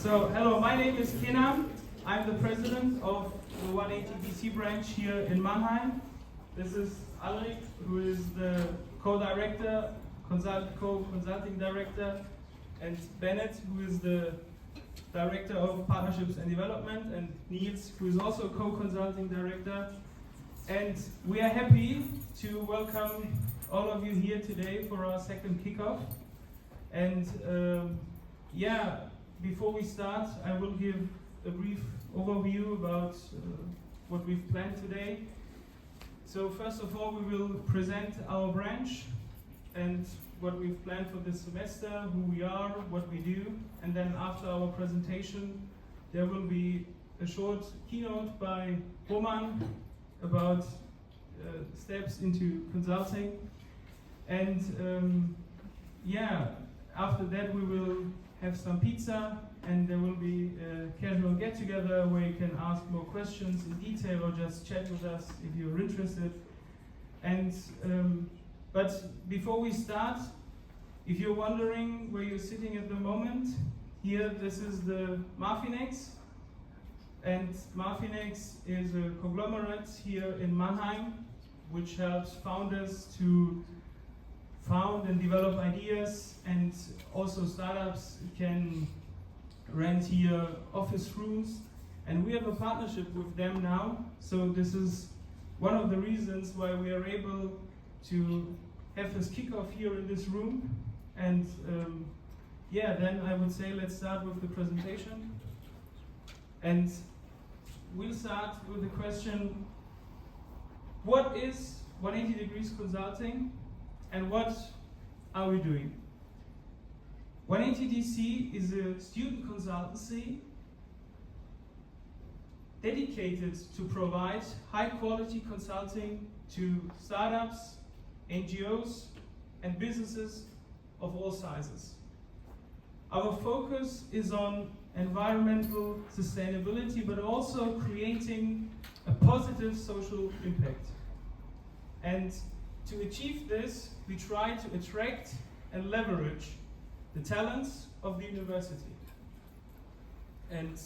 So, hello, my name is Kenan. I'm the president of the 180 DC branch here in Mannheim. This is Alrik, who is the co-director, co-consulting director, and Bennett, who is the director of partnerships and development, and Niels, who is also co-consulting director. And we are happy to welcome all of you here today for our second kickoff. And before we start, I will give a brief overview about what we've planned today. So first of all, we will present our branch and what we've planned for this semester, who we are, what we do, and then after our presentation, there will be a short keynote by Roman about steps into consulting. And after that we will have some pizza, and there will be a casual get-together where you can ask more questions in detail or just chat with us if you're interested. And but before we start, if you're wondering where you're sitting at the moment, here this is the Marfinex, and Marfinex is a conglomerate here in Mannheim which helps founders to found and develop ideas, and also startups can rent here office rooms, and we have a partnership with them now. So this is one of the reasons why we are able to have this kickoff here in this room. And then I would say let's start with the presentation, and we'll start with the question: what is 180 Degrees Consulting? And what are we doing? 180 DC is a student consultancy dedicated to provide high quality consulting to startups, NGOs, and businesses of all sizes. Our focus is on environmental sustainability, but also creating a positive social impact. And to achieve this, we try to attract and leverage the talents of the university. And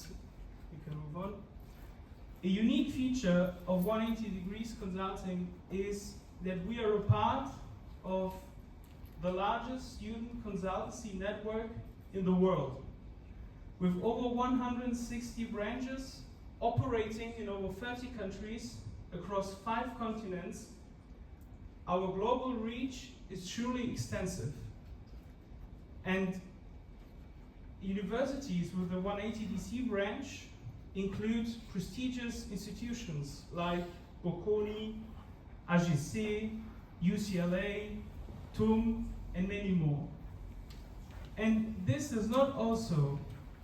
we can move on. A unique feature of 180 Degrees Consulting is that we are a part of the largest student consultancy network in the world, with over 160 branches operating in over 30 countries across 5 continents. Our global reach is truly extensive, and universities with the 180 DC branch include prestigious institutions like Bocconi, AGC, UCLA, TUM, and many more. And this does not also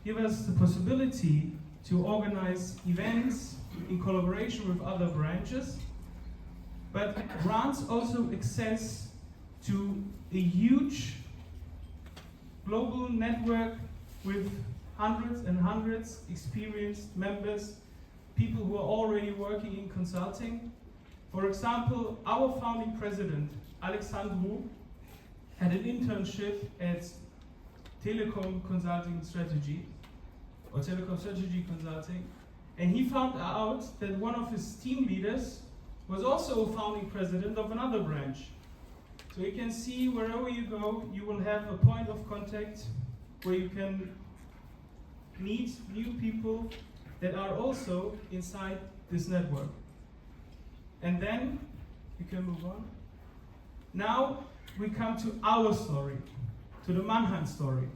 give us the possibility to organize events in collaboration with other branches, but grants also access to a huge global network with hundreds and hundreds experienced members, people who are already working in consulting. For example, our founding president, Alexandru, had an internship at Telecom Consulting Strategy, or Telecom Strategy Consulting, and he found out that one of his team leaders was also a founding president of another branch. So you can see wherever you go, you will have a point of contact where you can meet new people that are also inside this network. And then you can move on. Now we come to our story, to the Mannheim story.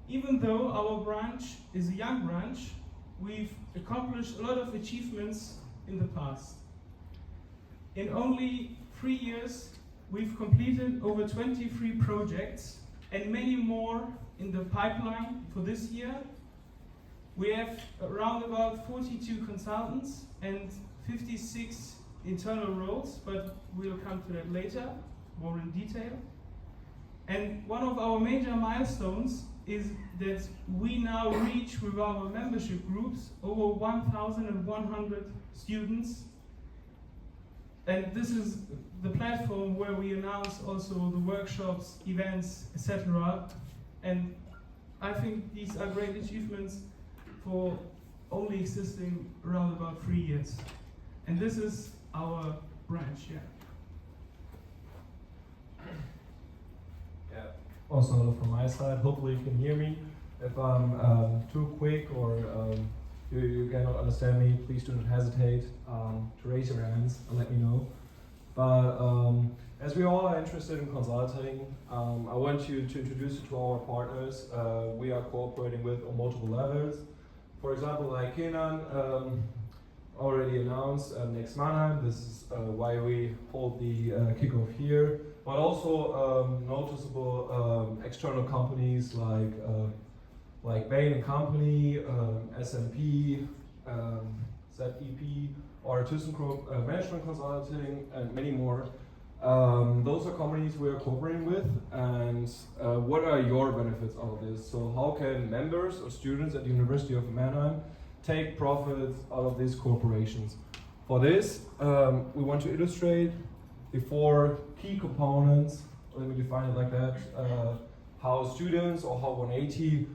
Even though our branch is a young branch, we've accomplished a lot of achievements in the past. In only 3 years, we've completed over 23 projects and many more in the pipeline for this year. We have around about 42 consultants and 56 internal roles, but we'll come to that later, more in detail. And one of our major milestones is that we now reach with our membership groups over 1,100 students. And this is the platform where we announce also the workshops, events, etc. And I think these are great achievements for only existing around about 3 years. And this is our branch, yeah. Yeah, also from my side, hopefully you can hear me. If I'm too quick or you cannot understand me, please do not hesitate to raise your hands and let me know. But as we all are interested in consulting, I want you to introduce you to our partners. We are cooperating with on multiple levels. For example, like Kenan already announced next Mannheim. This is why we hold the kickoff here. But also noticeable external companies like Bain & Company, S&P, ZEP, or ThyssenKrupp Management Consulting, and many more. Those are companies we are cooperating with, and what are your benefits out of this? So how can members or students at the University of Mannheim take profits out of these corporations? For this, we want to illustrate the 4 key components, let me define it like that, how students or how 180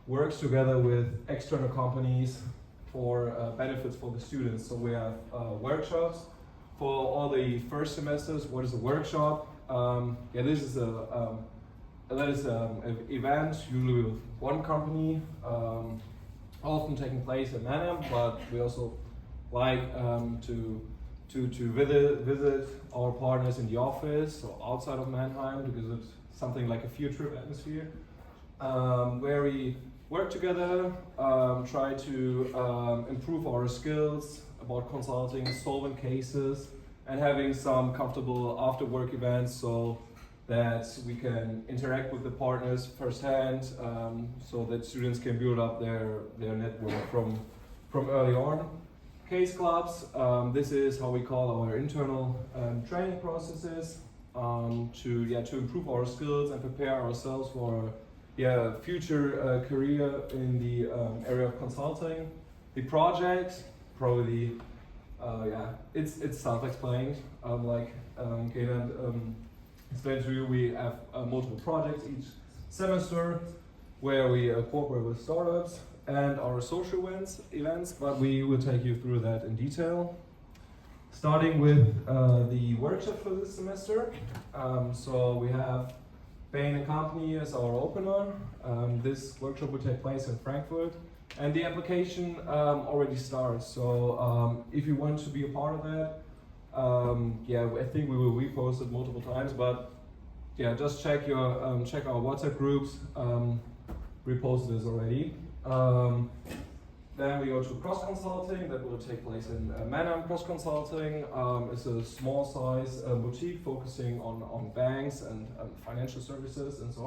works together with external companies for benefits for the students. So we have workshops for all the first semesters. What is a workshop? This is an event usually with one company, often taking place in Mannheim, but we also like to visit our partners in the office or outside of Mannheim, because it's something like a field trip atmosphere, where we work together, try to improve our skills about consulting, solving cases, and having some comfortable after-work events so that we can interact with the partners firsthand, so that students can build up their network from early on. Case clubs, this is how we call our internal training processes to improve our skills and prepare ourselves for future career in the area of consulting. The project, probably, it's self-explained. Like Kenan explained to you, we have multiple projects each semester where we cooperate with startups and our social events, but we will take you through that in detail. Starting with the workshop for this semester. So we have Bain & Company as our opener. This workshop will take place in Frankfurt, and the application already starts. So if you want to be a part of that, I think we will repost it multiple times, but just check our WhatsApp groups. Repost this already. Then we go to cross consulting. That will take place in Mannheim. Cross consulting is a small size boutique focusing on banks and financial services and so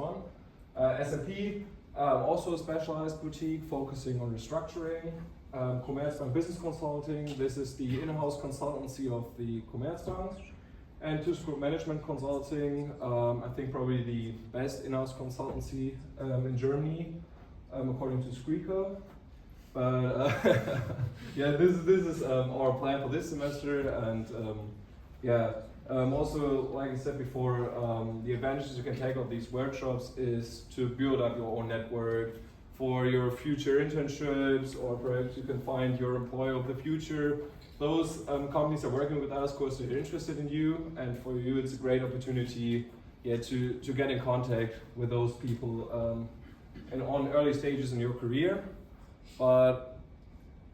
on. S&P, also a specialized boutique focusing on restructuring. Commerzbank Business Consulting, this is the in-house consultancy of the Commerzbank. And ThyssenKrupp Management Consulting, I think probably the best in-house consultancy in Germany, according to Squeaker. But this is our plan for this semester, and also, like I said before, the advantages you can take of these workshops is to build up your own network for your future internships, or perhaps you can find your employer of the future. Those companies are working with us because they're interested in you, and for you it's a great opportunity to get in contact with those people and on early stages in your career. But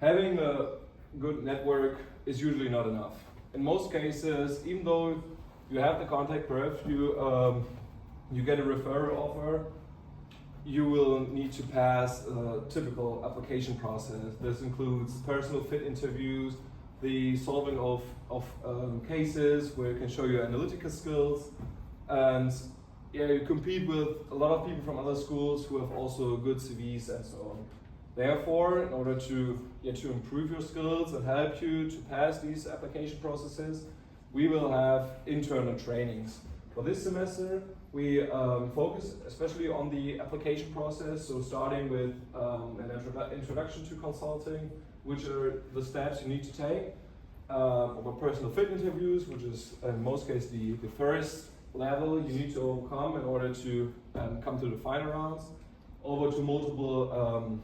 having a good network is usually not enough. In most cases, even though you have the contact, perhaps you get a referral offer, you will need to pass a typical application process. This includes personal fit interviews, the solving of cases where you can show your analytical skills, and you compete with a lot of people from other schools who have also good CVs and so on. Therefore, in order to improve your skills and help you to pass these application processes, we will have internal trainings. For this semester, we focus especially on the application process, so starting with an introduction to consulting, which are the steps you need to take, about personal fit interviews, which is in most cases the first level you need to overcome in order to come to the final rounds. over to multiple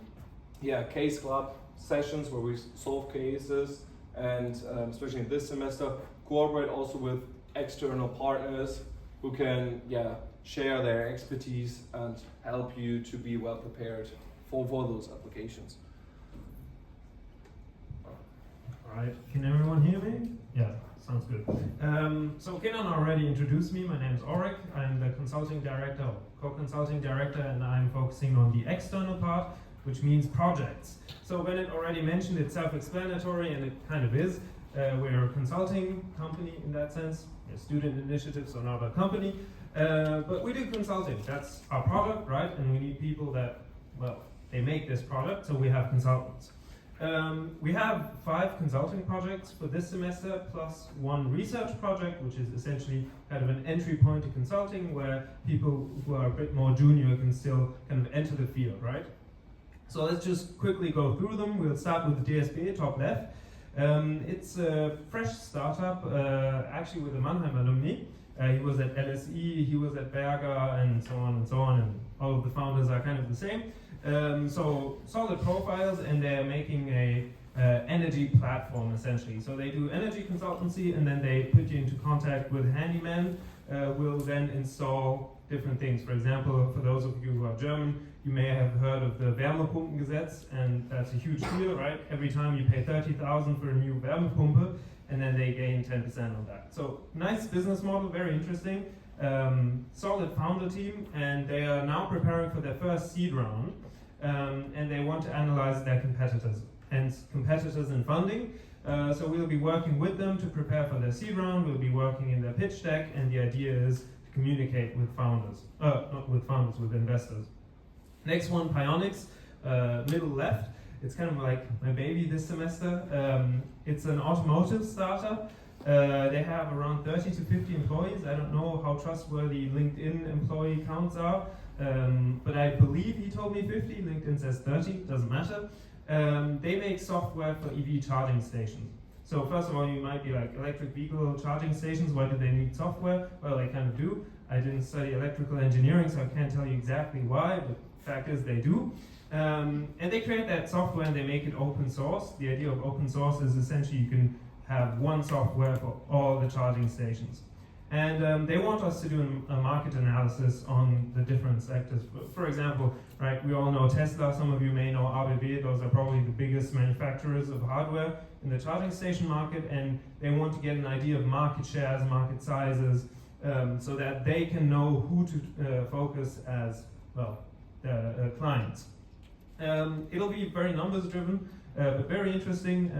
case club sessions where we solve cases, and especially in this semester, cooperate also with external partners who can share their expertise and help you to be well prepared for those applications. Alright, can everyone hear me? Yeah, sounds good. So Kenan already introduced me. My name is Ulrich. I'm the consulting director, co-consulting director, and I'm focusing on the external part, which means projects. So when it already mentioned, it's self-explanatory, and it kind of is. We're a consulting company in that sense. We're student initiatives, so not a company. But we do consulting. That's our product, right? And we need people that, well, they make this product, so we have consultants. We have 5 consulting projects for this semester, plus 1 research project, which is essentially kind of an entry point to consulting, where people who are a bit more junior can still kind of enter the field, right? So let's just quickly go through them. We'll start with the DSB, top left. It's a fresh startup, actually with a Mannheim alumni. He was at LSE, he was at Berger, and so on, and all of the founders are kind of the same. So solid profiles, and they're making a energy platform essentially. So they do energy consultancy, and then they put you into contact with handyman, will then install different things. For example, for those of you who are German, you may have heard of the Wärmepumpengesetz, and that's a huge deal, right? Every time you pay 30,000 for a new Wärmepumpe, and then they gain 10% on that. So nice business model, very interesting. Solid founder team, and they are now preparing for their first seed round, and they want to analyze their competitors, hence competitors in funding. So we'll be working with them to prepare for their seed round. We'll be working in their pitch deck, and the idea is to communicate with founders, not with founders, with investors. Next one, Pionics, middle left. It's kind of like my baby this semester. It's an automotive startup. They have around 30 to 50 employees. I don't know how trustworthy LinkedIn employee counts are, but I believe he told me 50. LinkedIn says 30, doesn't matter. They make software for EV charging stations. So first of all, you might be like, electric vehicle charging stations, why do they need software? Well, they kind of do. I didn't study electrical engineering, so I can't tell you exactly why, but the fact is they do. And they create that software and they make it open source. The idea of open source is essentially you can have one software for all the charging stations. And they want us to do a market analysis on the different sectors. For example, right, we all know Tesla, some of you may know ABB, those are probably the biggest manufacturers of hardware in the charging station market, and they want to get an idea of market shares, market sizes, so that they can know who to focus as, well, clients. It'll be very numbers driven, but very interesting.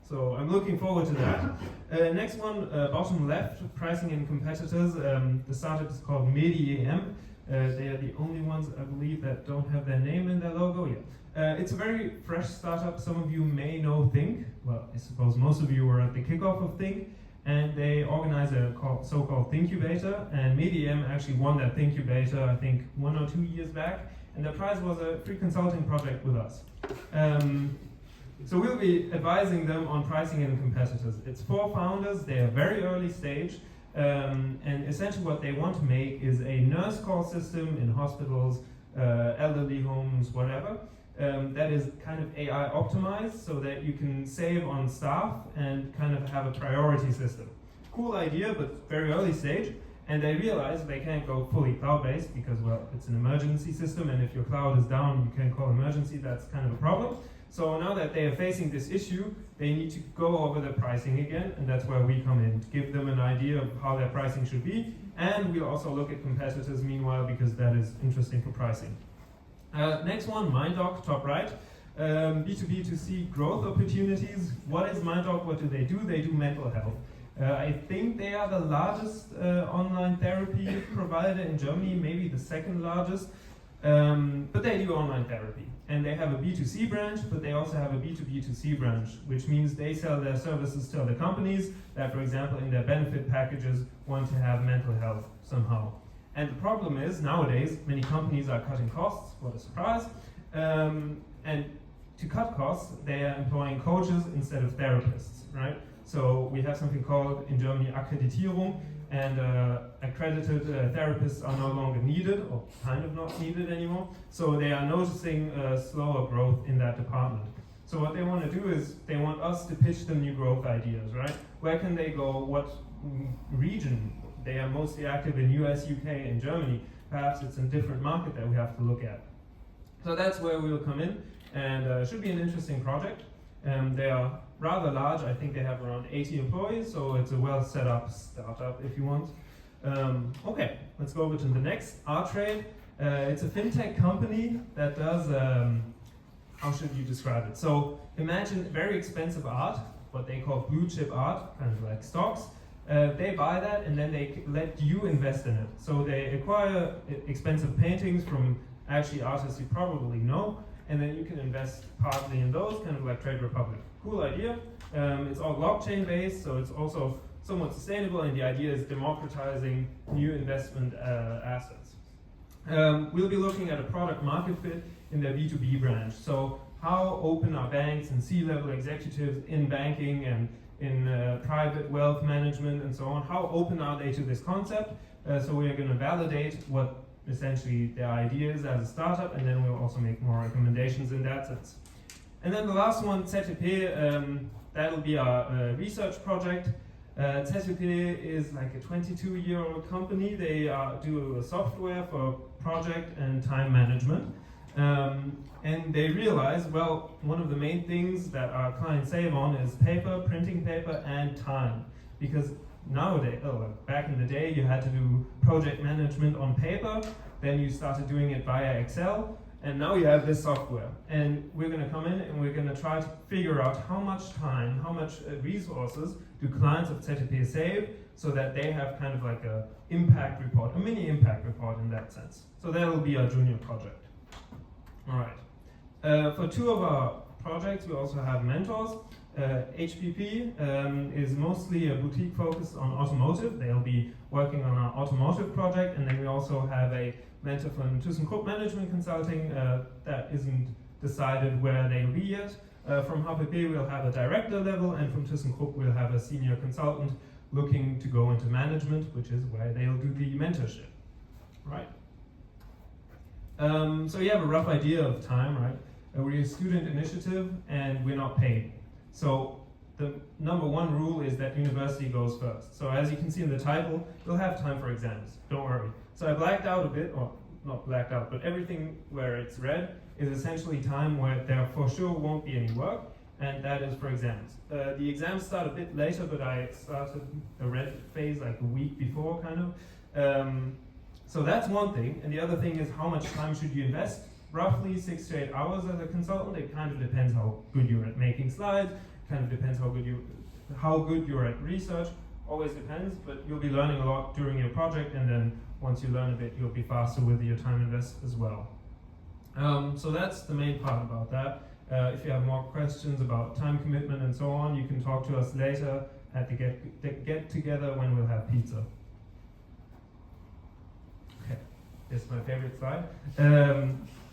So I'm looking forward to that. Next one, bottom left, pricing and competitors. The startup is called MEDI-EM. They are the only ones, I believe, that don't have their name in their logo yet. It's a very fresh startup. Some of you may know Think. Well, I suppose most of you were at the kickoff of Think, and they organize a so-called Thinkubator, and MEDI-EM actually won that Thinkubator, I think, 1 or 2 years back, and the prize was a free consulting project with us. So we'll be advising them on pricing and competitors. It's 4 founders, they are very early stage, and essentially what they want to make is a nurse call system in hospitals, elderly homes, whatever, that is kind of AI optimized so that you can save on staff and kind of have a priority system. Cool idea, but very early stage, and they realize they can't go fully cloud-based because, well, it's an emergency system, and if your cloud is down, you can't call emergency, that's kind of a problem. So now that they are facing this issue, they need to go over their pricing again, and that's where we come in, to give them an idea of how their pricing should be, and we'll also look at competitors meanwhile, because that is interesting for pricing. Next one, MindDoc, top right. B2B2C growth opportunities. What is MindDoc? What do? They do mental health. I think they are the largest online therapy provider in Germany, maybe the second largest. But they do online therapy. And they have a B2C branch, but they also have a B2B2C branch, which means they sell their services to other companies that, for example, in their benefit packages want to have mental health somehow. And the problem is, nowadays, many companies are cutting costs, what a surprise. And to cut costs, they are employing coaches instead of therapists, right? So we have something called, in Germany, Akkreditierung. and accredited therapists are no longer needed, or kind of not needed anymore. So they are noticing slower growth in that department. So what they want to do is they want us to pitch them new growth ideas, right? Where can they go? What region? They are mostly active in US, UK, and Germany. Perhaps it's a different market that we have to look at. So that's where we'll come in, and it should be an interesting project. They are rather large. I think they have around 80 employees, so it's a well set up startup if you want. Okay, let's go over to the next, ArtTrade. It's a fintech company that does, how should you describe it? So imagine very expensive art, what they call blue chip art, kind of like stocks. They buy that and then they let you invest in it. So they acquire expensive paintings from actually artists you probably know, and then you can invest partly in those, kind of like Trade Republic. Cool idea. It's all blockchain based, so it's also somewhat sustainable, and the idea is democratizing new investment assets. We'll be looking at a product market fit in the B2B branch. So how open are banks and C-level executives in banking and in private wealth management and so on? How open are they to this concept? So we are going to validate what essentially their idea is as a startup, and then we'll also make more recommendations in that sense. And then the last one, ZTP, that'll be our research project. ZTP is like a 22-year-old company. They do a software for project and time management. And they realize, well, one of the main things that our clients save on is paper, printing paper, and time. Because nowadays, back in the day, you had to do project management on paper, then you started doing it via Excel, and now you have this software. And we're going to come in and we're going to try to figure out how much time, how much resources do clients of ZTP save, so that they have kind of like a impact report, a mini impact report in that sense. So that will be our junior project. All right. For two of our projects, we also have mentors. HPP is mostly a boutique focused on automotive. They'll be working on our automotive project, and then we also have a mentor from ThyssenKrupp Management Consulting that isn't decided where they'll be yet. From HPP we'll have a director level, and from ThyssenKrupp we'll have a senior consultant looking to go into management, which is where they'll do the mentorship. Right. So you have a rough idea of time, right? We're a student initiative and we're not paid. So the number one rule is that university goes first. So as you can see in the title, you'll have time for exams, don't worry. So I blacked out a bit, or not blacked out, but everything where it's red is essentially time where there for sure won't be any work, and that is for exams. The exams start a bit later, but I started the red phase like a week before, kind of. So that's one thing, and the other thing is how much time should you invest? Roughly 6 to 8 hours as a consultant. It kind of depends how good you're at making slides, kind of depends how good you're at research, always depends, but you'll be learning a lot during your project, and then once you learn a bit, you'll be faster with your time invest as well. So that's the main part about that. If you have more questions about time commitment and so on, you can talk to us later at the get together when we'll have pizza. Okay, this is my favorite slide.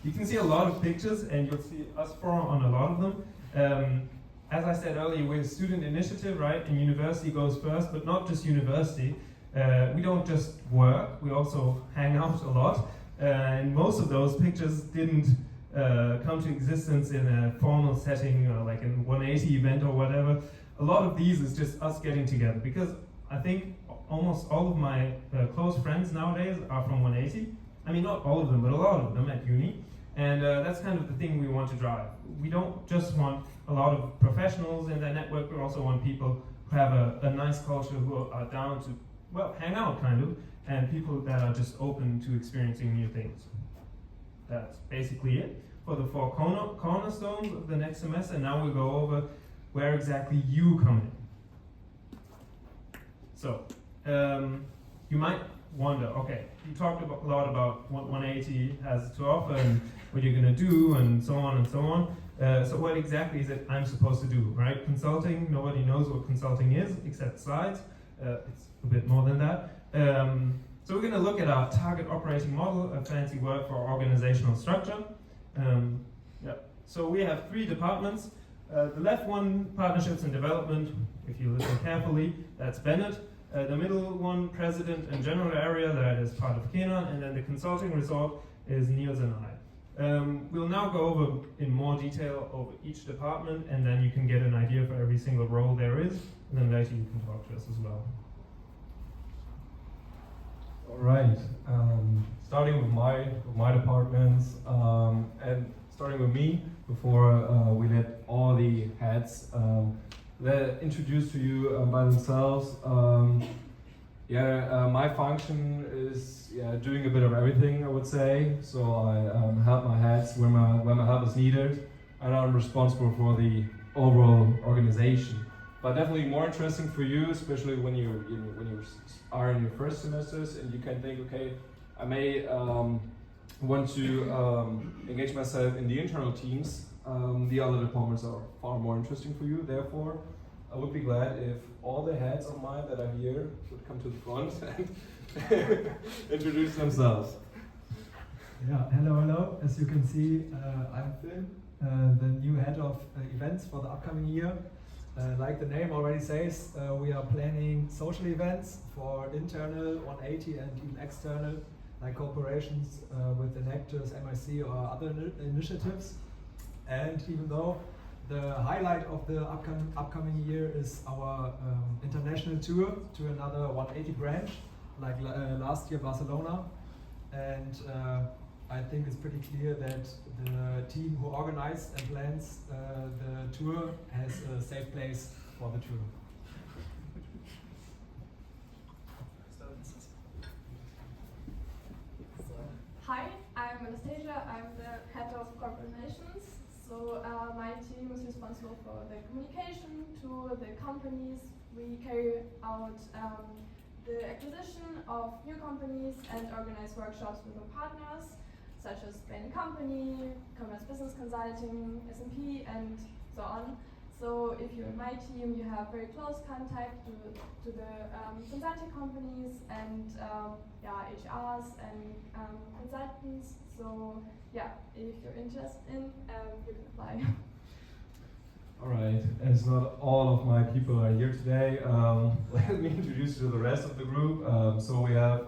You can see a lot of pictures, and you'll see us four on a lot of them. As I said earlier, we're a student initiative, right? And university goes first, but not just university. We don't just work, we also hang out a lot. And most of those pictures didn't come to existence in a formal setting, like in 180 event or whatever. A lot of these is just us getting together, because I think almost all of my close friends nowadays are from 180. I mean, not all of them, but a lot of them at uni. And that's kind of the thing we want to drive. We don't just want a lot of professionals in their network, we also want people who have a nice culture, who are down to, well, hang out kind of, and people that are just open to experiencing new things. That's basically it for the 4 cornerstones of the next semester. And now we'll go over where exactly you come in. So, you might wonder, okay, you talked a lot about what 180 has to offer and what you're going to do and so on and so on. So what exactly is it I'm supposed to do, right? Consulting, nobody knows what consulting is except slides. It's a bit more than that. So we're going to look at our target operating model, a fancy word for organizational structure. So we have 3 departments. The left one, partnerships and development, if you listen carefully, that's Bennett. The middle one, president and general area, that is part of Kenan, and then the consulting resort is Niels and I. We'll now go over in more detail over each department, and then you can get an idea for every single role there is, and then later you can talk to us as well. All right. Starting with my departments, and starting with me, before we let all the heads they're introduced to you by themselves. My function is doing a bit of everything, I would say. So I help my heads where my help is needed, and I'm responsible for the overall organization. But definitely more interesting for you, especially when you are in your first semesters, and you can think, okay, I may want to engage myself in the internal teams. The other departments are far more interesting for you. Therefore, I would be glad if all the heads of mine that are here would come to the front and introduce themselves. Yeah, hello. As you can see, I'm Finn, the new head of events for the upcoming year. Like the name already says, we are planning social events for internal 180 and even external, like cooperations with Enactors, MIC or other initiatives. And even though the highlight of the upcoming year is our international tour to another 180 branch, like last year Barcelona, and I think it's pretty clear that the team who organized and plans the tour has a safe place for the tour. Hi, I'm Anastasia. I'm the head of corporate relations. So my team is responsible for the communication to the companies. We carry out the acquisition of new companies and organize workshops with our partners, such as Bain & Company, Commerce Business Consulting, S&P, and so on. So if you're in my team, you have very close contact to the consulting companies and HRs and consultants. So yeah, if you're interested in, you can apply. All right, as not all of my people are here today, let me introduce you to the rest of the group. So we have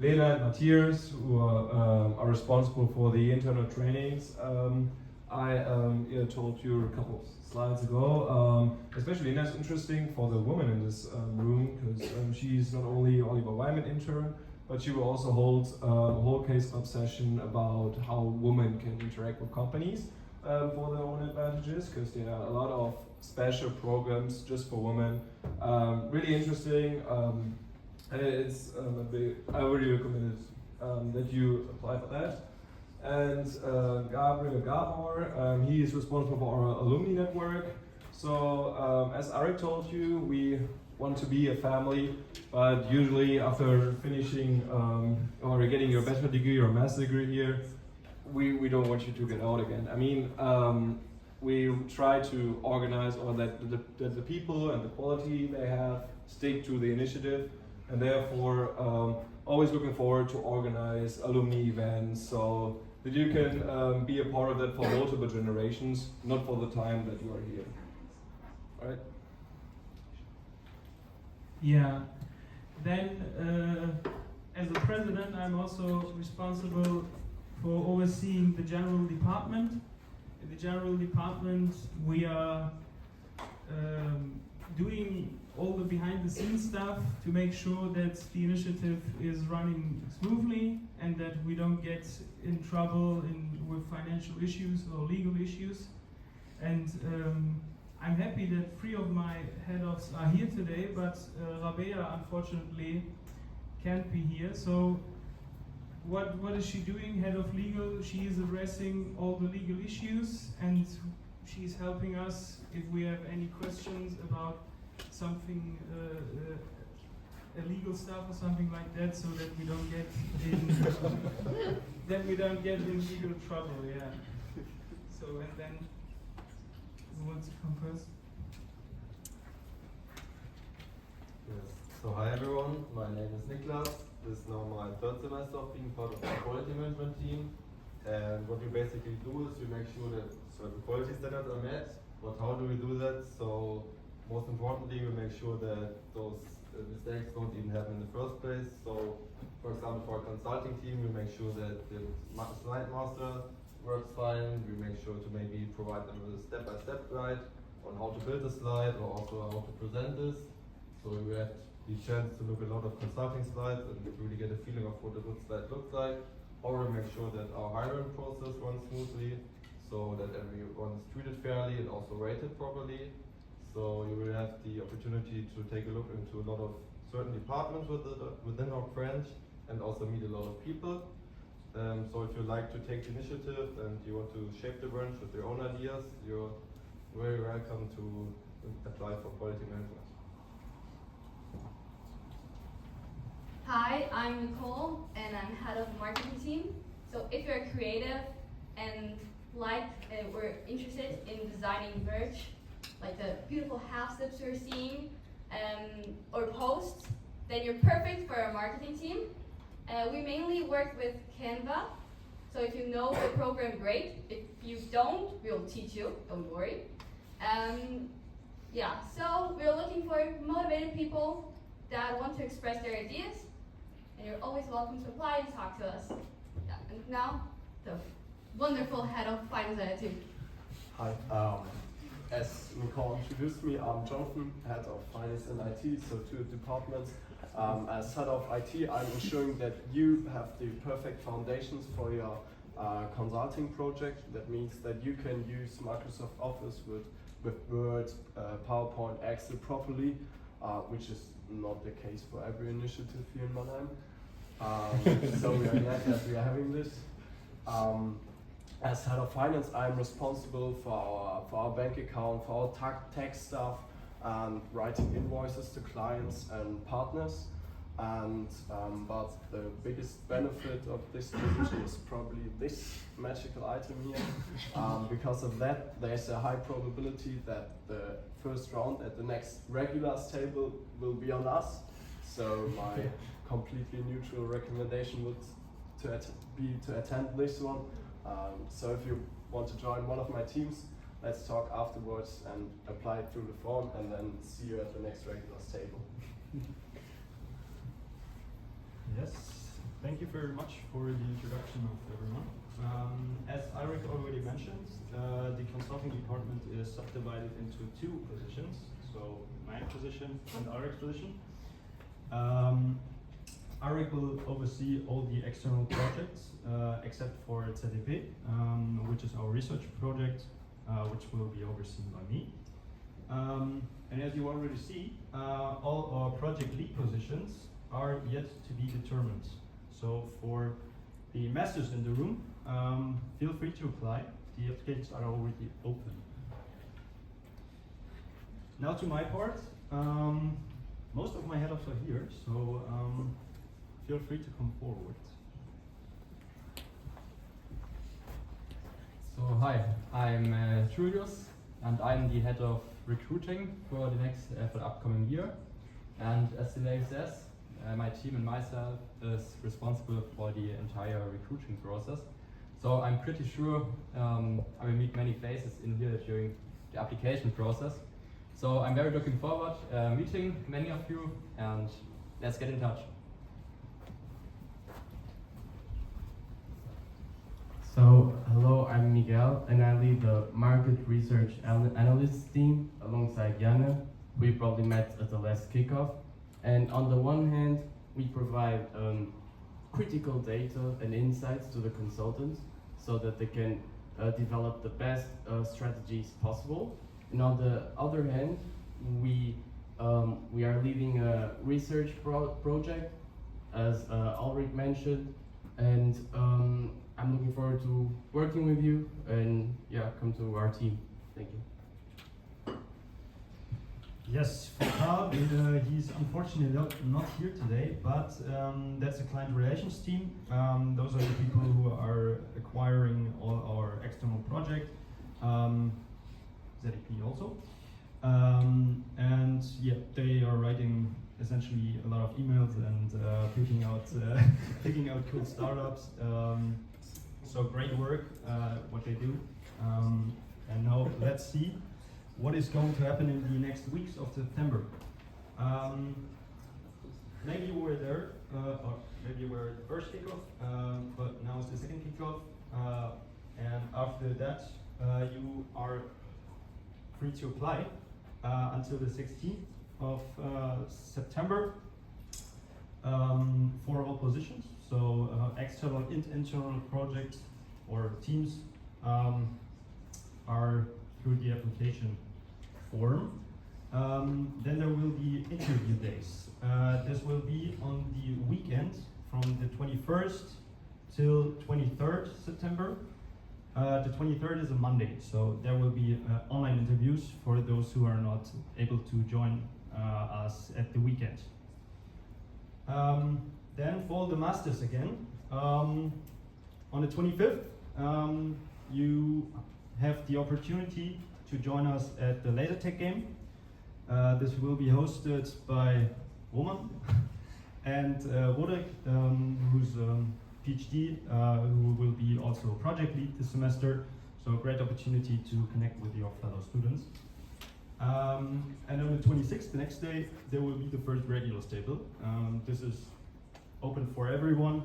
Lena and Matthias, who are responsible for the internal trainings. I told you a couple of slides ago. Especially Lena is interesting for the women in this room, because she's not only Oliver Wyman intern, but she will also hold a whole case club session about how women can interact with companies for their own advantages, because there are a lot of special programs just for women. Really interesting. It's I really recommend it, that you apply for that. And Gabriel Gabor, he is responsible for our alumni network. So as Arik told you, we want to be a family, but usually after finishing or getting your bachelor degree or master degree here, we don't want you to get out again. I mean, we try to organize or that the people and the quality they have stick to the initiative, and therefore always looking forward to organize alumni events so that you can be a part of that for multiple generations, not for the time that you are here. All right? Yeah. Then, as a president, I'm also responsible for overseeing the general department. In the general department, we are doing all the behind-the-scenes stuff to make sure that the initiative is running smoothly and that we don't get in trouble with financial issues or legal issues. And I'm happy that 3 of my head-offs are here today, but Rabea unfortunately can't be here. So what is she doing? Head of legal. She is addressing all the legal issues, and she's helping us if we have any questions about something, illegal stuff or something like that, so that we don't get in legal trouble. Yeah. So and then who wants to come first? Yes. So hi everyone, my name is Niklas. This is now my 3rd semester of being part of the quality management team. And what we basically do is we make sure that certain quality standards are met. But how do we do that? So most importantly, we make sure that those the mistakes don't even happen in the first place. So, for example, for a consulting team, we make sure that the slide master works fine. We make sure to maybe provide them with a step-by-step guide on how to build a slide or also how to present this. So we have the chance to look at a lot of consulting slides and really get a feeling of what a good slide looks like. Or we make sure that our hiring process runs smoothly, so that everyone is treated fairly and also rated properly. So you will have the opportunity to take a look into a lot of certain departments within our branch and also meet a lot of people. So if you like to take the initiative and you want to shape the branch with your own ideas, you're very welcome to apply for quality management. Hi, I'm Nicole and I'm head of the marketing team. So if you're creative and we're interested in designing merch, like the beautiful half slips you're seeing, or posts, then you're perfect for our marketing team. We mainly work with Canva, so if you know the program, great. If you don't, we'll teach you, don't worry. Yeah, so we're looking for motivated people that want to express their ideas, and you're always welcome to apply and talk to us. Yeah, and now, the wonderful head of finance and IT. Hi, as Nicole introduced me, I'm Jonathan, head of finance and IT, so two departments. As head of IT, I'm ensuring that you have the perfect foundations for your consulting project. That means that you can use Microsoft Office with Word, PowerPoint, Excel properly, which is not the case for every initiative here in Mannheim. So we are glad that we are having this. As head of finance, I'm responsible for our bank account, for our tax stuff, and writing invoices to clients and partners. And but the biggest benefit of this position is probably this magical item here. Because of that, there's a high probability that the first round at the next regulars table will be on us. So my completely neutral recommendation would be to attend this one. So if you want to join one of my teams, let's talk afterwards and apply through the form, and then see you at the next regulars table. Yes, thank you very much for the introduction of everyone. As Eirik already mentioned, the consulting department is subdivided into two positions, so my position and Eirik's position. Eirik will oversee all the external projects except for ZDP, which is our research project, which will be overseen by me. And as you already see, all our project lead positions are yet to be determined. So for the masters in the room, feel free to apply. The applications are already open. Now to my part. Most of my head-offs are here, so feel free to come forward. So hi, I'm Julius, and I'm the head of recruiting for the upcoming year. And as the name says, my team and myself is responsible for the entire recruiting process. So I'm pretty sure I will meet many faces in here during the application process. So I'm very looking forward meeting many of you, and let's get in touch. So hello, I'm Miguel, and I lead the market research analyst team alongside Janne. We probably met at the last kickoff. And on the one hand, we provide critical data and insights to the consultants so that they can develop the best strategies possible. And on the other hand, we are leading a research project, as Ulrich mentioned, and I'm looking forward to working with you, and yeah, come to our team. Thank you. Yes, for Carl, he's unfortunately not here today, but that's the client relations team. Those are the people who are acquiring all our external project, ZDP also. And yeah, they are writing essentially a lot of emails and picking out cool startups. So great work, what they do. And now let's see what is going to happen in the next weeks of September. maybe you were there, or maybe you were at the first kickoff, but now it's the second kickoff, and after that, you are free to apply until the 16th of September for all positions. So external and internal projects or teams are through the application form. Then there will be interview days. This will be on the weekend from the 21st till 23rd September. The 23rd is a Monday, so there will be online interviews for those who are not able to join us at the weekend. Then for the masters again, on the 25th, you have the opportunity to join us at the Laser Tech game. This will be hosted by Roman and Rodek, who's PhD, who will be also project lead this semester. So a great opportunity to connect with your fellow students. And on the 26th, the next day, there will be the first regular stable. This is open for everyone.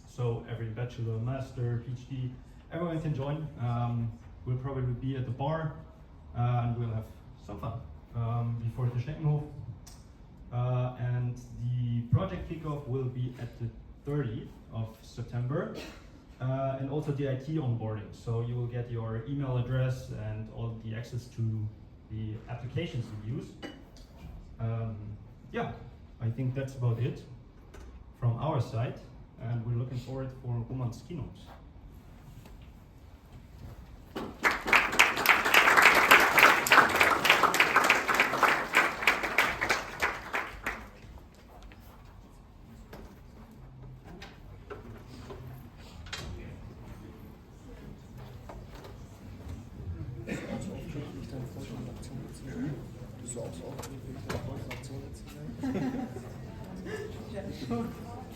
So every bachelor, master, PhD, everyone can join. We'll probably be at the bar and we'll have some fun before the Schneckenhof. And the project kickoff will be at the 30th of September. And also the IT onboarding. So you will get your email address and all the access to the applications you use. Yeah, I think that's about it from our side. And we're looking forward for Roman's keynote.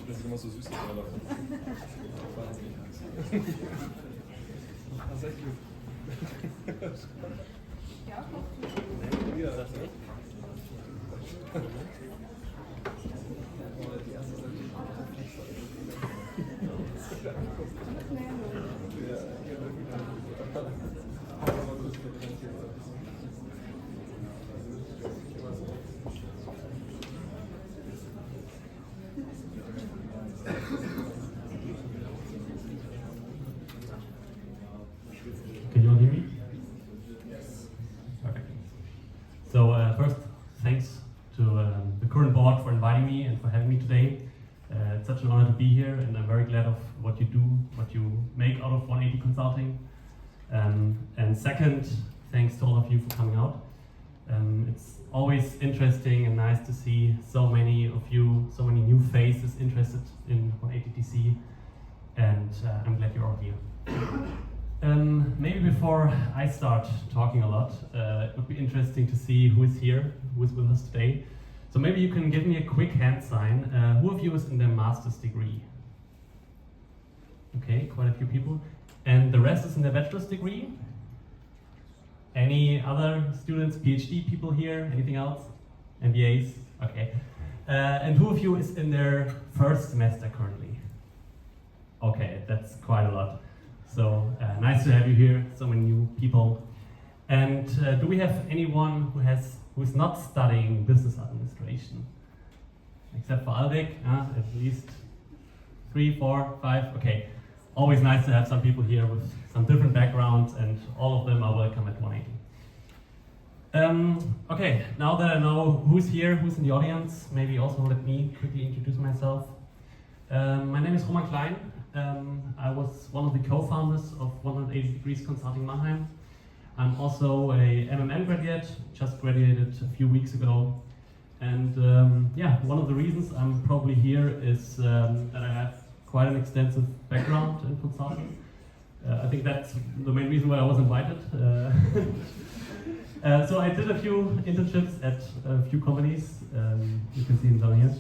Das ist immer so süß, Can you all hear me? Yes. Perfect. So first, thanks to the current board for inviting me and for having me today. It's such an honor to be here, and I'm very glad of what you do, what you make out of 180 Consulting. And second, thanks to all of you for coming out. It's always interesting and nice to see so many of you, so many new faces interested in 180TC, and I'm glad you're all here. Maybe before I start talking a lot, it would be interesting to see who is here, who is with us today. So maybe you can give me a quick hand sign. Who of you is in their master's degree? Okay, quite a few people. And the rest is in their bachelor's degree? Any other students, PhD people here? Anything else? MBAs? Okay. And who of you is in their first semester currently? Okay, that's quite a lot. So nice to have you here, so many new people. And do we have anyone who is not studying business administration? Except for Alvik, at least 3, 4, 5, okay. Always nice to have some people here with some different backgrounds, and all of them are welcome at 180. Okay, now that I know who's here, who's in the audience, maybe also let me quickly introduce myself. My name is Roman Klein. I was one of the co-founders of 180 Degrees Consulting Mannheim. I'm also a MMM graduate, just graduated a few weeks ago. And yeah, one of the reasons I'm probably here is that I have quite an extensive background in consulting. I think that's the main reason why I was invited. So I did a few internships at a few companies. You can see them down here.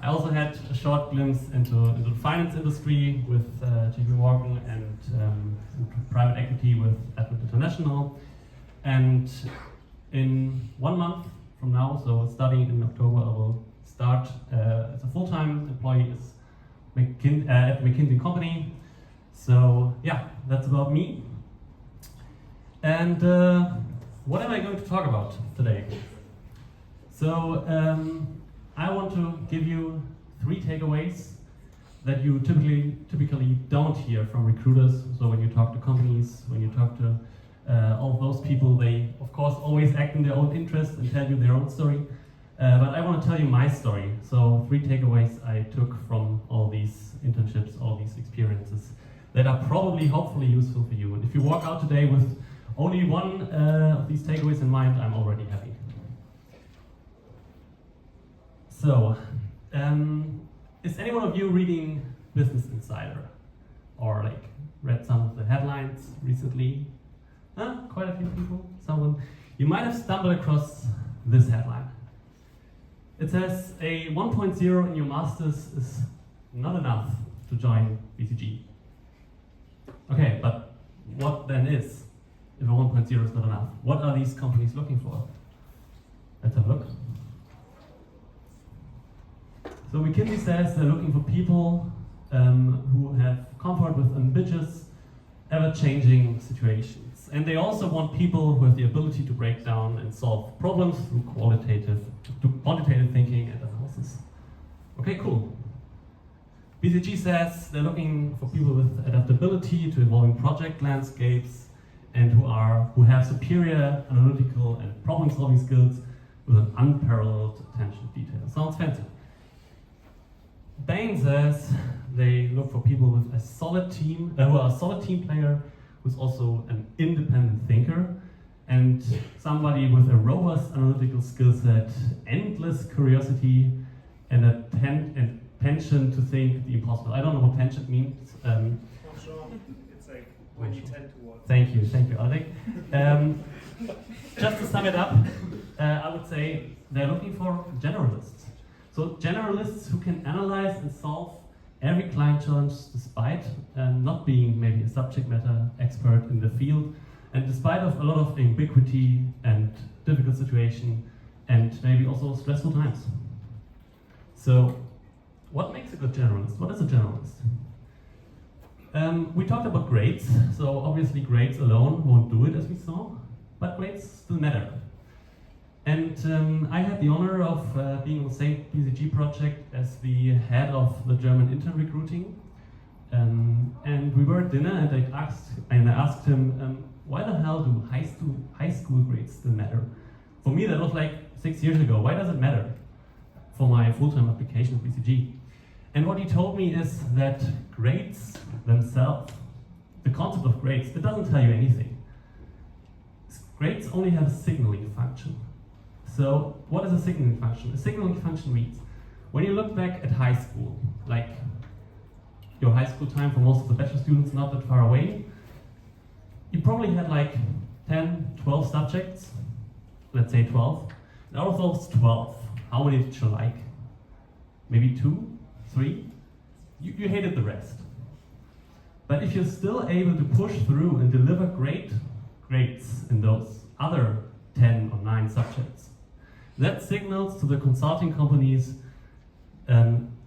I also had a short glimpse into the finance industry with JP Morgan and private equity with Advent International. And in 1 month from now, so starting in October, I will start as a full-time employee at McKinsey Company. So yeah, that's about me. And what am I going to talk about today? So I want to give you 3 takeaways that you typically don't hear from recruiters. So when you talk to companies, when you talk to all those people, they of course always act in their own interest and tell you their own story. But I want to tell you my story. So 3 takeaways I took from all these internships, all these experiences that are probably, hopefully useful for you. And if you walk out today with only one of these takeaways in mind, I'm already happy. So, is any one of you reading Business Insider? Or like read some of the headlines recently? Quite a few people, someone. You might have stumbled across this headline. It says a 1.0 in your master's is not enough to join BCG. Okay, but what then is, if a 1.0 is not enough? What are these companies looking for? Let's have a look. So McKinsey says they're looking for people who have comfort with ambitious, ever-changing situations. And they also want people who have the ability to break down and solve problems through quantitative thinking and analysis. Okay, cool. BCG says they're looking for people with adaptability to evolving project landscapes and who have superior analytical and problem-solving skills with an unparalleled attention to detail. Sounds fancy. Bain says they look for people with a solid team, who are a solid team player, who's also an independent thinker, and somebody with a robust analytical skill set, endless curiosity, and a penchant to think the impossible. I don't know what penchant means. It's like when you tend towards. Thank you, Alec. Just to sum it up, I would say they're looking for generalists. So generalists who can analyze and solve every client challenge despite not being maybe a subject matter expert in the field, and despite of a lot of ambiguity and difficult situation and maybe also stressful times. So what makes a good generalist? What is a generalist? We talked about grades, so obviously grades alone won't do it, as we saw, but grades still matter. And I had the honor of being on the same BCG project as the head of the German intern recruiting. And we were at dinner, and I asked him, why the hell do high school grades still matter? For me, that was like 6 years ago. Why does it matter for my full-time application at BCG? And what he told me is that grades themselves, the concept of grades, it doesn't tell you anything. Grades only have a signaling function. So what is a signaling function? A signaling function reads, when you look back at high school, like your high school time for most of the bachelor students not that far away, you probably had like 10, 12 subjects, let's say 12. And out of those 12, how many did you like? Maybe 2, 3? You hated the rest. But if you're still able to push through and deliver great grades in those other 10 or 9 subjects, that signals to the consulting companies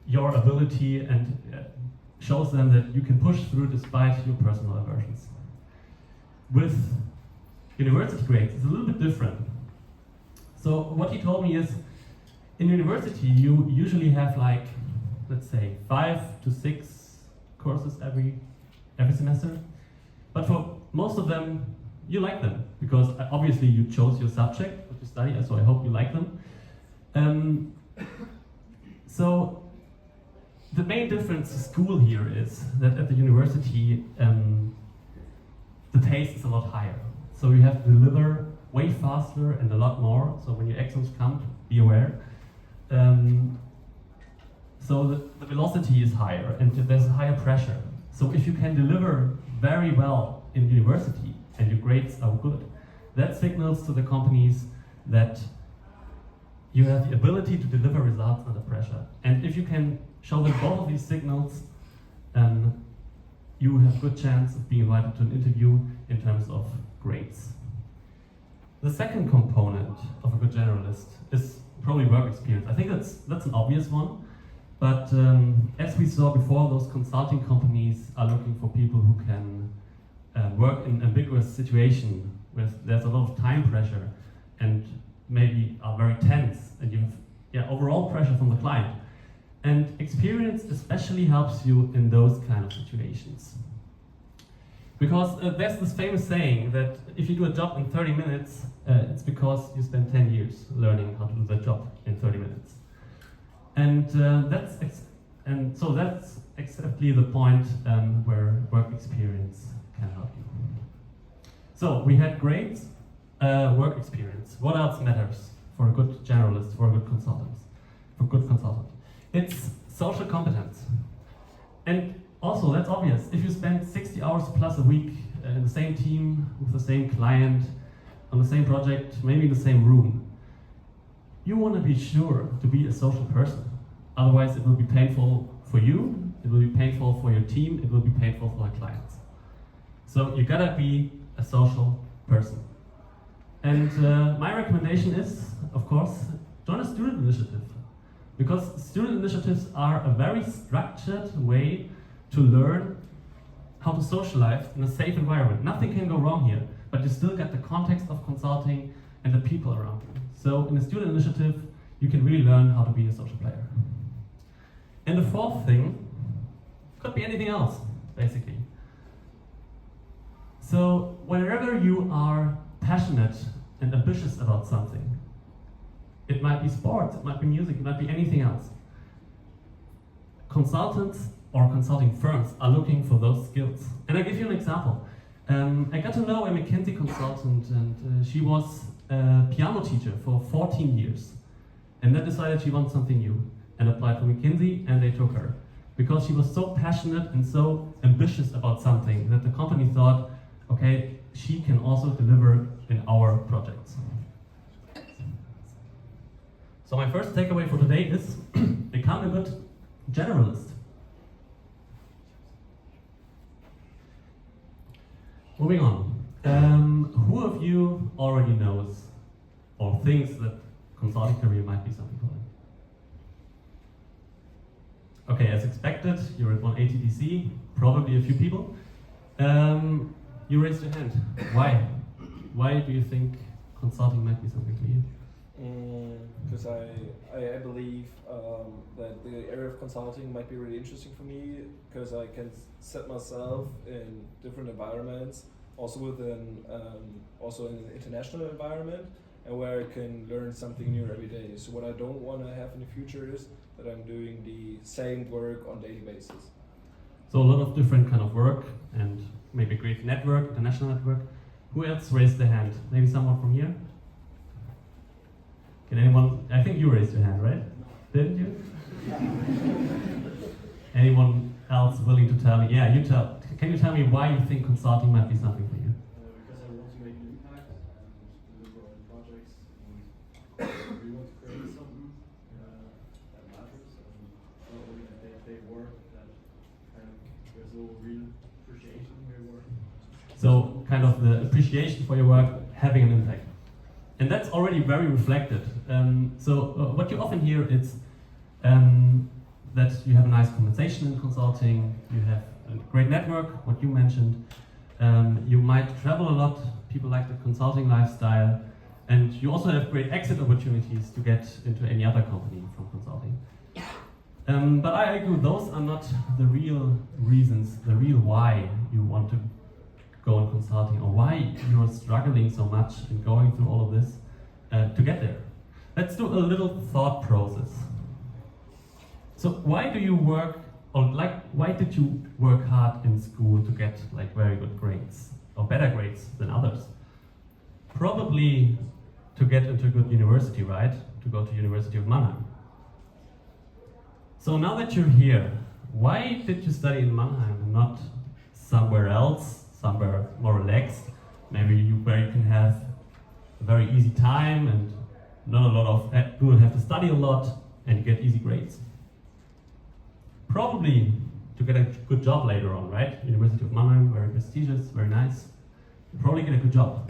your ability and shows them that you can push through despite your personal aversions. With university grades, it's a little bit different. So what he told me is, in university you usually have like, let's say, 5 to 6 courses every semester. But for most of them, you like them, because obviously you chose your subject to study, so I hope you like them. So the main difference to school here is that at the university, the pace is a lot higher. So you have to deliver way faster and a lot more, so when your exams come, be aware. So the velocity is higher and there's a higher pressure. So if you can deliver very well in university and your grades are good, that signals to the companies that you have the ability to deliver results under pressure. And if you can show them both of these signals, you have a good chance of being invited to an interview in terms of grades. The second component of a good generalist is probably work experience. I think that's an obvious one, but as we saw before, those consulting companies are looking for people who can work in ambiguous situation where there's a lot of time pressure and maybe are very tense, and you have overall pressure from the client. And experience especially helps you in those kind of situations. Because there's this famous saying that if you do a job in 30 minutes, it's because you spent 10 years learning how to do that job in 30 minutes. And so that's exactly the point where work experience can help you. So we had great work experience. What else matters for a good generalist, for a good consultant? It's social competence. And also, that's obvious. If you spend 60 hours plus a week in the same team, with the same client, on the same project, maybe in the same room, you want to be sure to be a social person. Otherwise, it will be painful for you, it will be painful for your team, it will be painful for your clients. So you gotta be a social person. And my recommendation is, of course, join a student initiative. Because student initiatives are a very structured way to learn how to socialize in a safe environment. Nothing can go wrong here, but you still get the context of consulting and the people around you. So in a student initiative, you can really learn how to be a social player. And the fourth thing could be anything else, basically. So whenever you are passionate and ambitious about something, it might be sports, it might be music, it might be anything else. Consultants or consulting firms are looking for those skills. And I'll give you an example. I got to know a McKinsey consultant, and she was a piano teacher for 14 years. And then decided she wanted something new and applied for McKinsey, and they took her. Because she was so passionate and so ambitious about something that the company thought, okay, she can also deliver in our projects. So my first takeaway for today is become a good generalist. Moving on. Who of you already knows or thinks that consulting career might be something for them? Okay, as expected, you're at 180 DC, probably a few people. You raised your hand. Why? Why do you think consulting might be something for you? Because I believe that the area of consulting might be really interesting for me, because I can set myself in different environments, also within also in an international environment, and where I can learn something new every day. So what I don't want to have in the future is that I'm doing the same work on a daily basis. So a lot of different kind of work, and maybe a great network, international network. Who else raised their hand? Maybe someone from here? Can anyone? I think you raised your hand, right? Didn't you? Anyone else willing to tell me? Yeah, you tell. Can you tell me why you think consulting might be something for you? Because I want to make an impact and deliver on projects, and we want to create something that matters, and not only the day-to-day work, that kind of there's a real appreciation for your work. So kind of the appreciation for your work having an impact. And that's already very reflected. What you often hear is that you have a nice conversation in consulting, you have a great network, what you mentioned, you might travel a lot, people like the consulting lifestyle, and you also have great exit opportunities to get into any other company from consulting. But I argue those are not the real reasons, the real why you want to go in consulting, or why you're struggling so much in going through all of this to get there. Let's do a little thought process. So why do you work, or why did you work hard in school to get very good grades, or better grades than others? Probably to get into a good university, right? To go to University of Mannheim. So now that you're here, why did you study in Mannheim and not somewhere else, somewhere more relaxed, maybe where you can have a very easy time and not a lot of, you don't have to study a lot and you get easy grades? Probably to get a good job later on, right? University of Mannheim, very prestigious, very nice. You probably get a good job.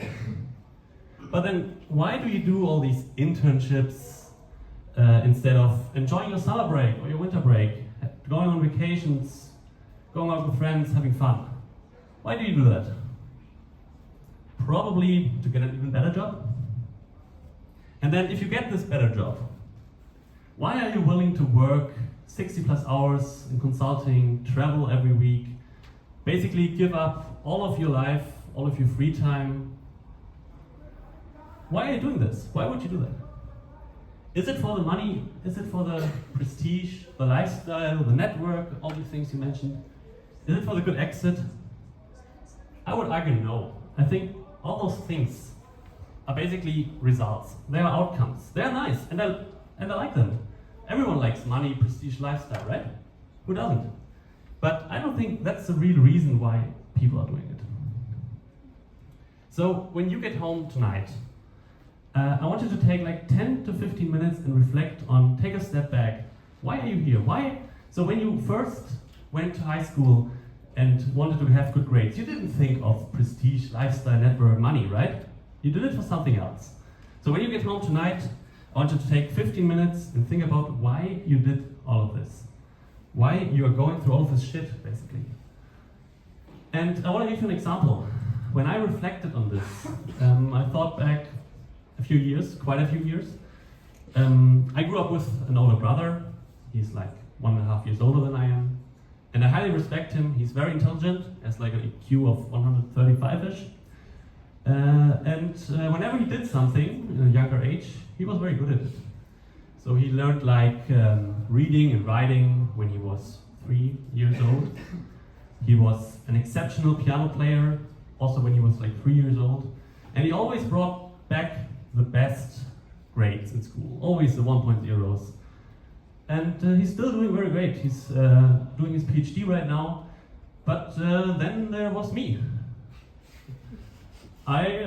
But then why do you do all these internships instead of enjoying your summer break or your winter break, going on vacations, going out with friends, having fun. Why do you do that? Probably to get an even better job. And then if you get this better job, why are you willing to work 60 plus hours in consulting, travel every week, basically give up all of your life, all of your free time? Why are you doing this? Why would you do that? Is it for the money? Is it for the prestige, the lifestyle, the network, all these things you mentioned? Is it for the good exit? I would argue no. I think all those things are basically results. They are outcomes. They are nice, and I like them. Everyone likes money, prestige, lifestyle, right? Who doesn't? But I don't think that's the real reason why people are doing it. So when you get home tonight, I want you to take like 10 to 15 minutes and reflect on, take a step back. Why are you here? Why? So when you first went to high school and wanted to have good grades, you didn't think of prestige, lifestyle, network, money, right? You did it for something else. So when you get home tonight, I want you to take 15 minutes and think about why you did all of this. Why you are going through all of this shit, basically. And I want to give you an example. When I reflected on this, I thought back a few years, quite a few years. I grew up with an older brother. He's like 1.5 years older than I am. And I highly respect him. He's very intelligent, has like an IQ of 135-ish. And whenever he did something in a younger age, he was very good at it. So he learned like reading and writing when he was 3 years old. He was an exceptional piano player, also when he was like 3 years old. And he always brought back the best grades in school, always the 1.0s. And he's still doing very great. He's doing his PhD right now. But then there was me. I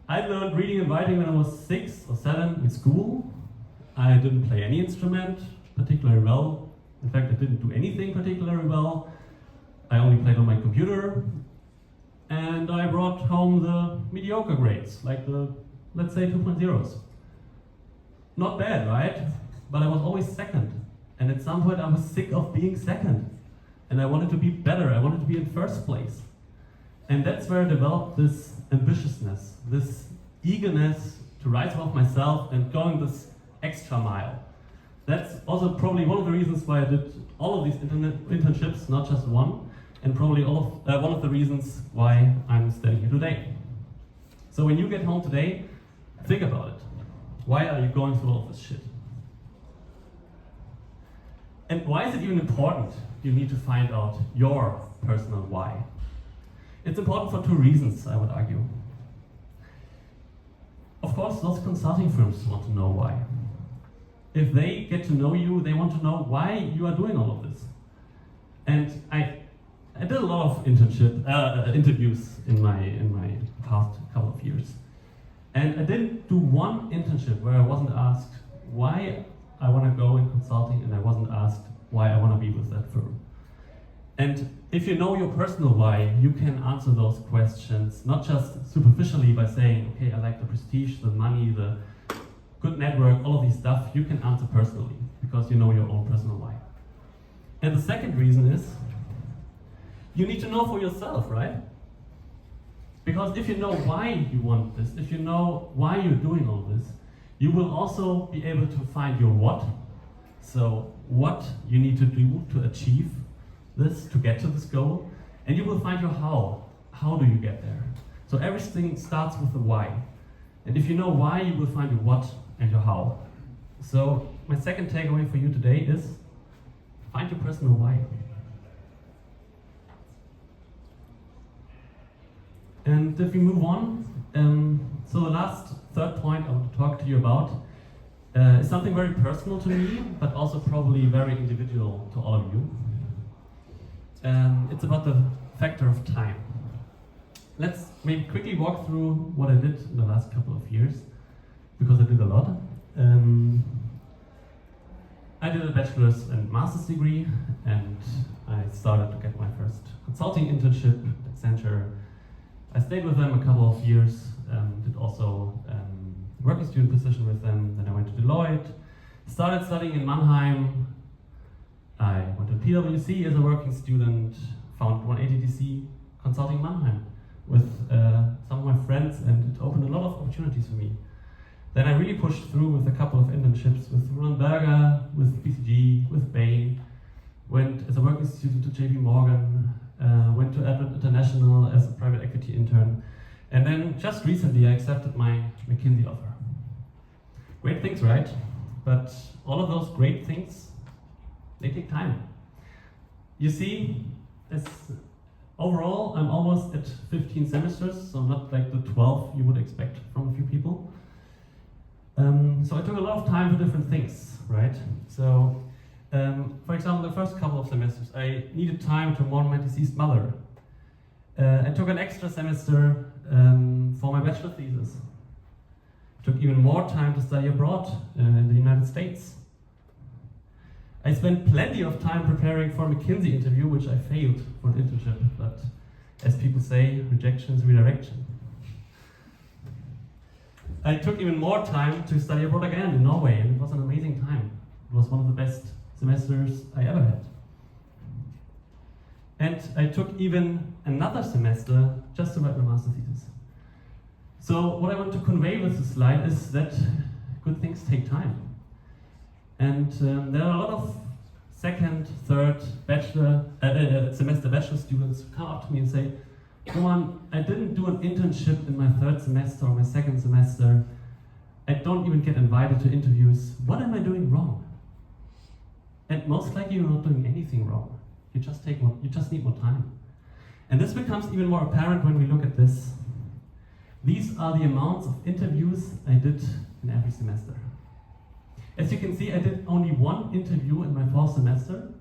learned reading and writing when I was 6 or 7 in school. I didn't play any instrument particularly well. In fact, I didn't do anything particularly well. I only played on my computer. And I brought home the mediocre grades, like the, let's say, 2.0s. Not bad, right? But I was always second. And at some point I was sick of being second. And I wanted to be better. I wanted to be in first place. And that's where I developed this ambitiousness, this eagerness to rise above myself and going this extra mile. That's also probably one of the reasons why I did all of these internships, not just one, and probably one of the reasons why I'm standing here today. So when you get home today, think about it. Why are you going through all of this shit? And why is it even important you need to find out your personal why? It's important for 2 reasons, I would argue. Of course, those consulting firms want to know why. If they get to know you, they want to know why you are doing all of this. And I did a lot of interviews in my past couple of years. And I didn't do one internship where I wasn't asked why I want to go in consulting, and I wasn't asked why I want to be with that firm. And if you know your personal why, you can answer those questions, not just superficially by saying, okay, I like the prestige, the money, the good network, all of these stuff. You can answer personally, because you know your own personal why. And the second reason is, you need to know for yourself, right? Because if you know why you want this, if you know why you're doing all this, you will also be able to find your what. So what you need to do to achieve this, to get to this goal, and you will find your how. How do you get there? So everything starts with the why. And if you know why, you will find your what and your how. So my second takeaway for you today is, find your personal why. And if we move on, so the last third point I want to talk to you about is something very personal to me, but also probably very individual to all of you. It's about the factor of time. Let's maybe quickly walk through what I did in the last couple of years, because I did a lot. I did a bachelor's and master's degree, and I started to get my first consulting internship at Accenture. I stayed with them a couple of years, did also working student position with them. Then I went to Deloitte, started studying in Mannheim. I went to PwC as a working student, found 180DC Consulting Mannheim with some of my friends, and it opened a lot of opportunities for me. Then I really pushed through with a couple of internships with Roland Berger, with BCG, with Bain. Went as a working student to JP Morgan, went to Advent International as a private equity intern, and then just recently I accepted my McKinsey offer. Great things, right? But all of those great things, they take time. You see, overall I'm almost at 15 semesters, so not like the 12 you would expect from a few people. So I took a lot of time for different things, right? So, for example, the first couple of semesters, I needed time to mourn my deceased mother. I took an extra semester for my bachelor thesis. Took even more time to study abroad in the United States. I spent plenty of time preparing for a McKinsey interview, which I failed for an internship, but as people say, rejection is redirection. I took even more time to study abroad again in Norway, and it was an amazing time. It was one of the best semesters I ever had. And I took even another semester just to write my master's thesis. So what I want to convey with this slide is that good things take time. And there are a lot of second, third semester bachelor students who come up to me and say, Roman, I didn't do an internship in my third semester or my second semester. I don't even get invited to interviews. What am I doing wrong? And most likely you're not doing anything wrong. You just need more time. And this becomes even more apparent when we look at this. These are the amounts of interviews I did in every semester. As you can see, I did only one interview in my fourth semester.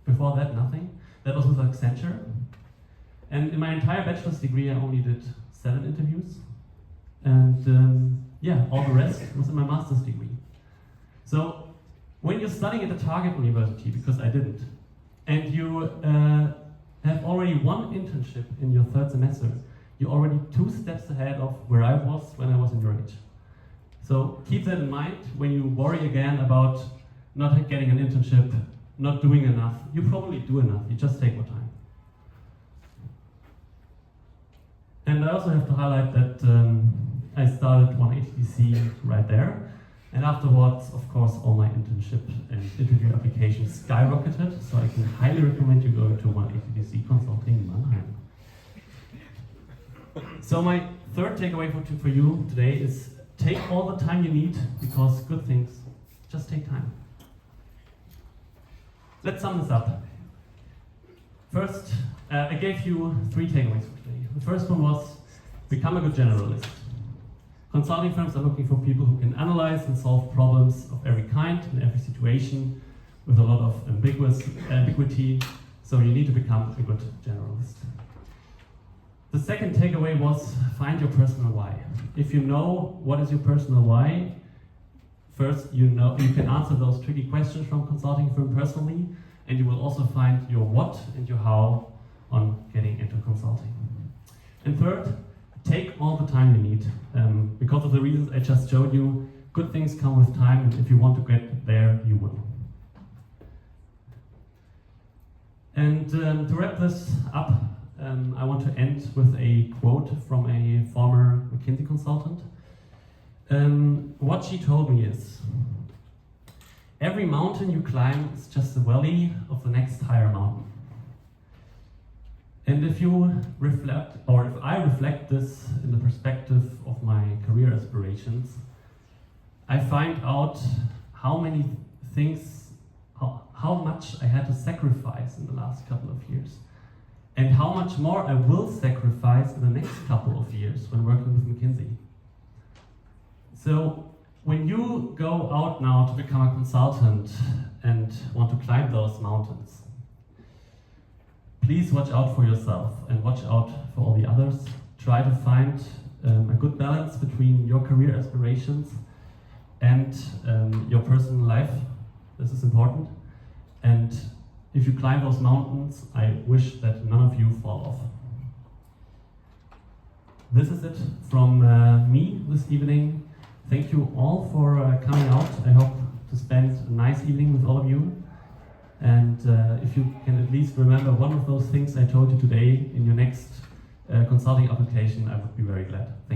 Before that, nothing. That was with Accenture. And in my entire bachelor's degree, I only did 7 interviews. And yeah, all the rest was in my master's degree. So when you're studying at a target university, because I didn't, and you have already one internship in your third semester, you're already 2 steps ahead of where I was when I was in your age. So keep that in mind when you worry again about not getting an internship, not doing enough. You probably do enough, you just take more time. And I also have to highlight that I started 180DC right there. And afterwards, of course, all my internship and interview applications skyrocketed. So I can highly recommend you going to 180DC Consulting Mannheim. So my third takeaway for you today is take all the time you need, because good things just take time. Let's sum this up. First, I gave you 3 takeaways for today. The first one was, become a good generalist. Consulting firms are looking for people who can analyze and solve problems of every kind in every situation with a lot of ambiguity, so you need to become a good generalist. The second takeaway was, find your personal why. If you know what is your personal why, first you can answer those tricky questions from consulting firm personally, and you will also find your what and your how on getting into consulting. And third, take all the time you need. Because of the reasons I just showed you, good things come with time, and if you want to get there, you will. And to wrap this up, I want to end with a quote from a former McKinsey consultant. What she told me is, every mountain you climb is just a valley of the next higher mountain. And if you reflect, or if I reflect this in the perspective of my career aspirations, I find out how many things, how much I had to sacrifice in the last couple of years, and how much more I will sacrifice in the next couple of years when working with McKinsey. So when you go out now to become a consultant and want to climb those mountains, please watch out for yourself and watch out for all the others. Try to find a good balance between your career aspirations and your personal life. This is important. And if you climb those mountains, I wish that none of you fall off. This is it from me this evening. Thank you all for coming out. I hope to spend a nice evening with all of you. And if you can at least remember one of those things I told you today in your next consulting application, I would be very glad. Thank